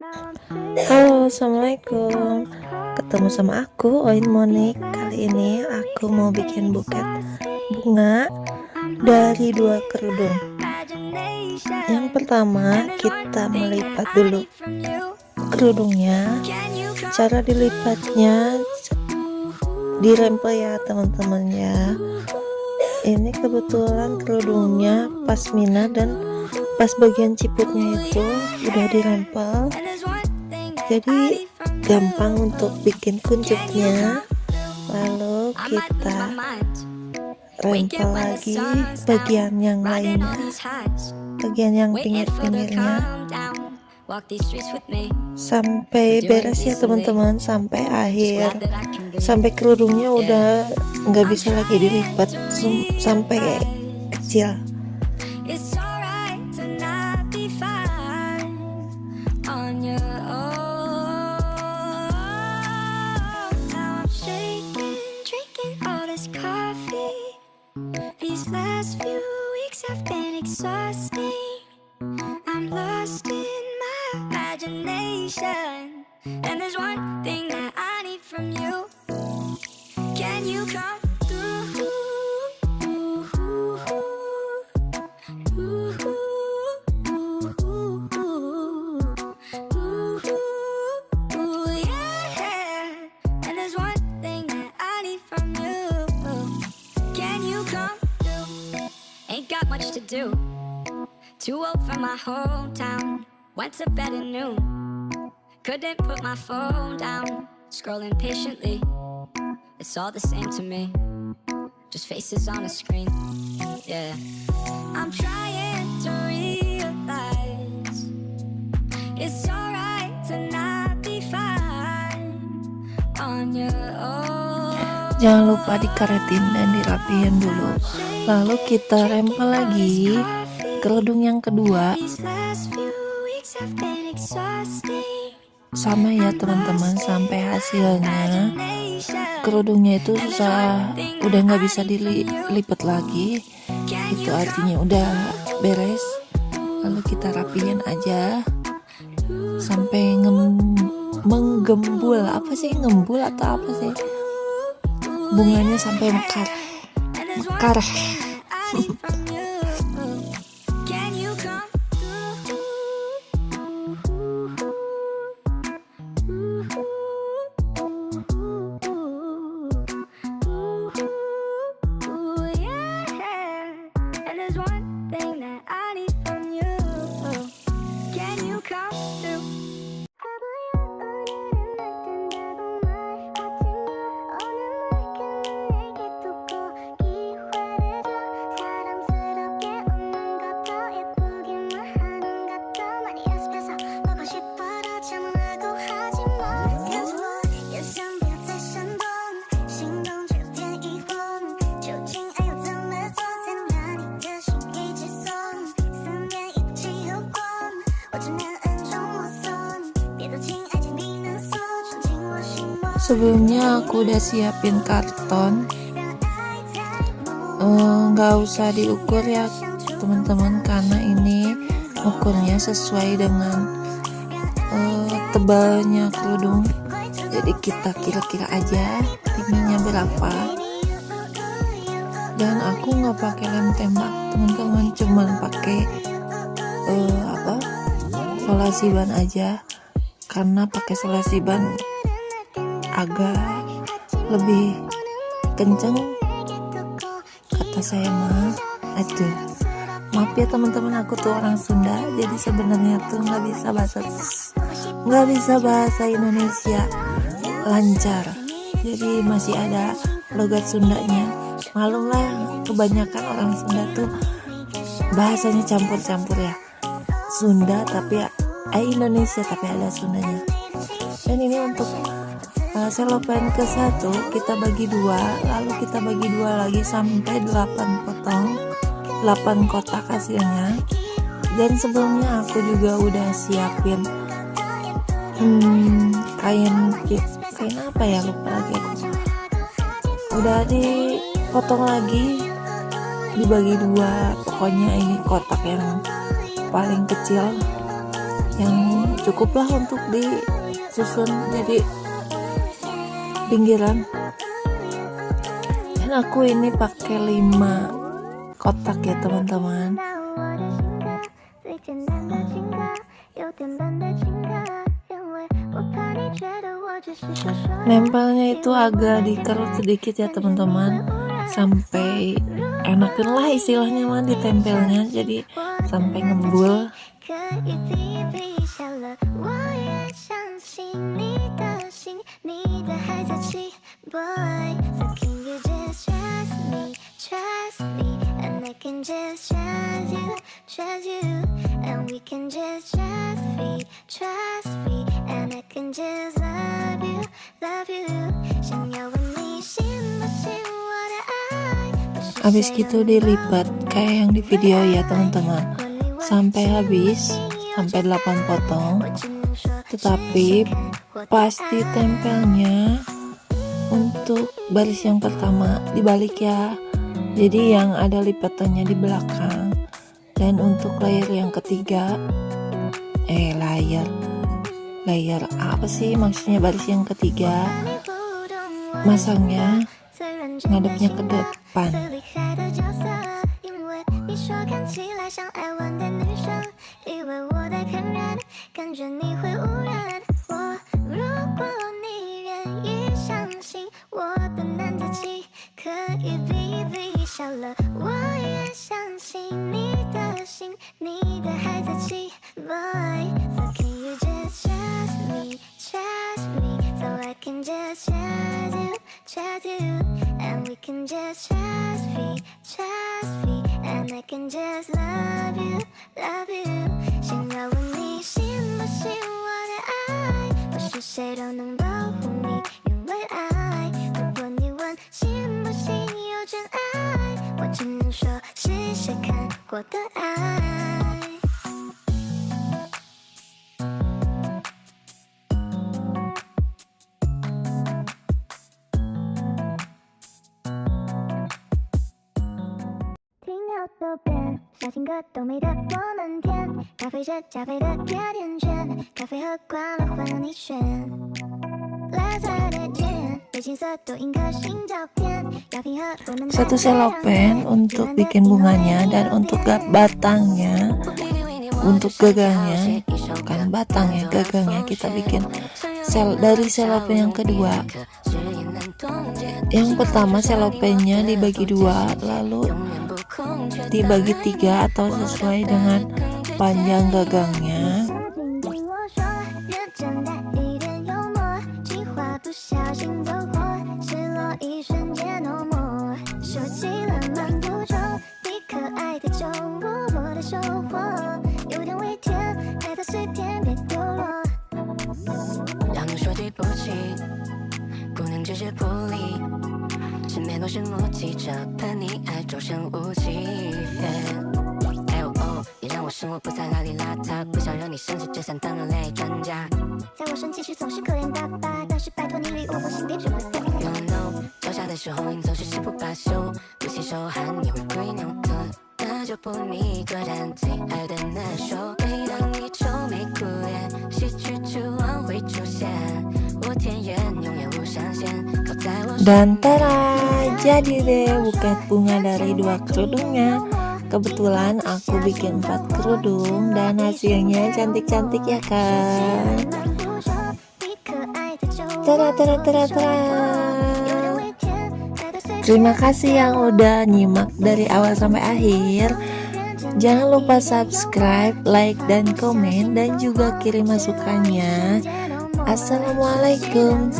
Halo, assalamualaikum. Ketemu sama aku, Oin Monik. Kali ini aku mau bikin buket bunga dari 2 kerudung. Yang pertama, kita melipat dulu kerudungnya. Cara dilipatnya dirempel ya teman-teman ya. Ini kebetulan kerudungnya pasmina dan pas bagian ciputnya itu udah dirempel, jadi gampang untuk bikin kuncupnya. Lalu kita rempel lagi bagian yang lainnya, bagian yang pinggir-pinggirnya sampai beres ya teman-teman, sampai akhir, sampai kerudungnya udah nggak bisa lagi dilipat sampai kecil. These last few weeks have been exhausting. I'm lost in my imagination, and there's one thing that I need from you. Can you come through? Yeah. And there's one thing that I need from you. Can you come through? Ain't got much to do. Too old for my hometown. Went to bed at noon. Couldn't put my phone down. Scrolling patiently. It's all the same to me. Just faces on a screen. Yeah. I'm trying to realize it's alright to not be fine on your own. Jangan lupa dikaretin dan dirapiin dulu. Lalu kita rempel lagi kerudung yang kedua. Sama ya teman-teman, sampai hasilnya kerudungnya itu susah, udah nggak bisa dilipat lagi. Itu artinya udah beres. Lalu kita rapiin aja sampai menggembul. Apa sih ngembul atau apa sih? Bunganya sampai mekar. Sebelumnya aku udah siapin karton, nggak usah diukur ya teman-teman, karena ini ukurnya sesuai dengan tebalnya kerudung. Jadi kita kira-kira aja tingginya berapa. Dan aku nggak pakai lem tembak teman-teman, cuman pakai solasi ban aja, karena pakai solasi ban agak lebih kenceng kata saya mah. Aduh, maaf ya teman-teman, aku tuh orang Sunda, jadi sebenarnya tuh nggak bisa bahasa Indonesia lancar, jadi masih ada logat Sundanya. Malum lah, kebanyakan orang Sunda tuh bahasanya campur-campur ya, Sunda tapi Indonesia tapi ada Sundanya. Dan ini untuk selopen ke 1 kita bagi 2, lalu kita bagi 2 lagi sampai 8 kotak hasilnya. Dan sebelumnya aku juga udah siapin kain apa ya, lupa lagi aku. Udah dipotong lagi, dibagi 2. Pokoknya ini kotak yang paling kecil, yang cukuplah untuk disusun jadi pinggiran. Dan aku ini pakai 5 kotak ya teman-teman. Nempelnya itu agak dikerut sedikit ya teman-teman, sampai enakin lah istilahnya mah ditempelnya, jadi sampai ngembul. Habis gitu dilipat kayak yang di video ya teman-teman, sampai habis, sampai 8 potong. Tetapi pas ditempelnya untuk baris yang pertama dibalik ya, jadi yang ada lipatannya di belakang. Dan untuk layer yang ketiga, layer apa sih maksudnya, baris yang ketiga masangnya ngadepnya ke depan.谁都能保护你，因为爱。如果你问信不信有真爱，我只能说是谁看过的爱。听好多遍，小情歌都美得我们甜，咖啡是加菲的甜甜圈，咖啡喝惯了换了你选。Satu selopen untuk bikin bunganya, dan untuk batangnya, untuk gagangnya, bukan batangnya, gagangnya kita bikin dari selopen yang kedua. Yang pertama selopennya dibagi 2, lalu dibagi 3 atau sesuai dengan panjang gagangnya.在我生气时总是可怜巴巴，但是拜托你离我放心，别只会碎。脚下的时候你总是誓不罢休，不洗手汗也会归扭的，那就不你个人最爱的那首。每当你愁眉苦脸，喜剧之王会出现，我田园永远无上限。Dan tada, jadi deh buket bunga dari 2 kerudungnya. Kebetulan aku bikin 4 kerudung dan hasilnya cantik-cantik ya kan. Tada tada tada tada. Terima kasih yang udah nyimak dari awal sampai akhir. Jangan lupa subscribe, like, dan komen, dan juga kirim masukannya. Assalamualaikum.